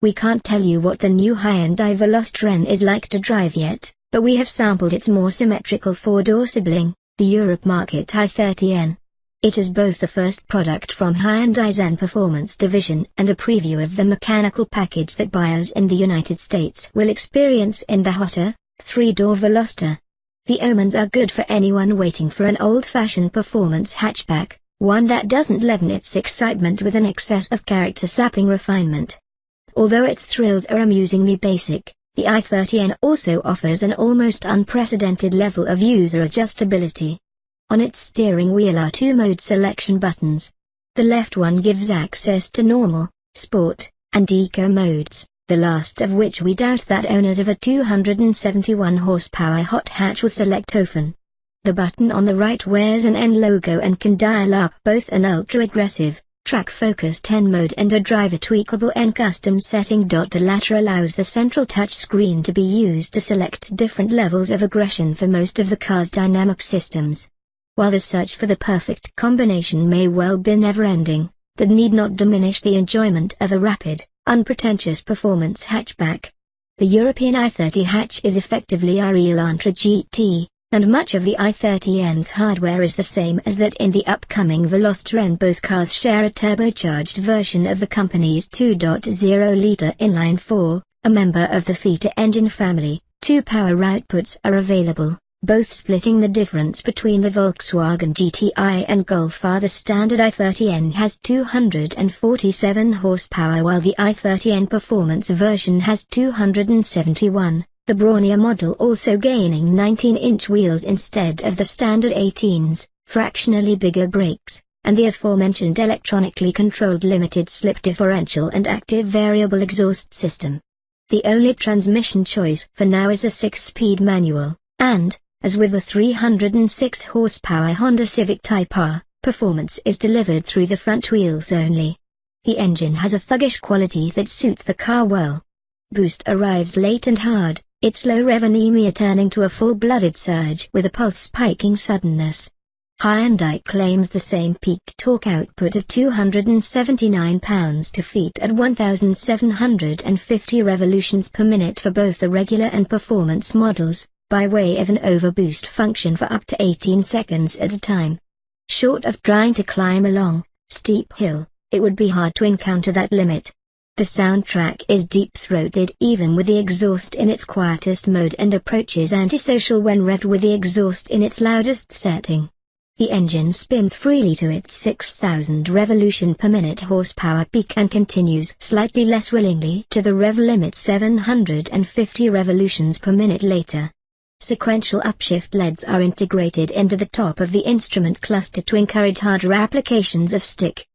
We can't tell you what the new Hyundai Veloster N is like to drive yet, but we have sampled its more symmetrical four-door sibling, the Europe market i30N. It is both the first product from Hyundai's N performance division and a preview of the mechanical package that buyers in the United States will experience in the hotter, three-door Veloster. The omens are good for anyone waiting for an old-fashioned performance hatchback, one that doesn't leaven its excitement with an excess of character-sapping refinement. Although its thrills are amusingly basic, the i30N also offers an almost unprecedented level of user adjustability. On its steering wheel are two mode selection buttons. The left one gives access to normal, sport, and eco modes, the last of which we doubt that owners of a 271 horsepower hot hatch will select often. The button on the right wears an N logo and can dial up both an ultra-aggressive, track-focused N mode and a driver-tweakable N custom setting. The latter allows the central touch screen to be used to select different levels of aggression for most of the car's dynamic systems. While the search for the perfect combination may well be never-ending, that need not diminish the enjoyment of a rapid, unpretentious performance hatchback. The European i30 hatch is effectively a real Ultra GT, and much of the i30N's hardware is the same as that in the upcoming Veloster N. Both cars share a turbocharged version of the company's 2.0-liter inline-4, a member of the Theta engine family. Two power outputs are available, both splitting the difference between the Volkswagen GTI and Golf. The standard i30N has 247 horsepower while the i30N performance version has 271, the brawnier model also gaining 19-inch wheels instead of the standard 18s, fractionally bigger brakes, and the aforementioned electronically controlled limited slip differential and active variable exhaust system. The only transmission choice for now is a 6-speed manual, and, as with the 306 horsepower Honda Civic Type R, performance is delivered through the front wheels only. The engine has a thuggish quality that suits the car well. Boost arrives late and hard, its low rev anemia turning to a full-blooded surge with a pulse spiking suddenness. Hyundai claims the same peak torque output of 279 pounds-feet at 1,750 revolutions per minute for both the regular and performance models, by way of an overboost function for up to 18 seconds at a time. Short of trying to climb a long, steep hill, it would be hard to encounter that limit. The soundtrack is deep-throated even with the exhaust in its quietest mode and approaches antisocial when revved with the exhaust in its loudest setting. The engine spins freely to its 6,000 revolution per minute horsepower peak and continues slightly less willingly to the rev limit 750 revolutions per minute later. Sequential upshift LEDs are integrated into the top of the instrument cluster to encourage harder applications of stick.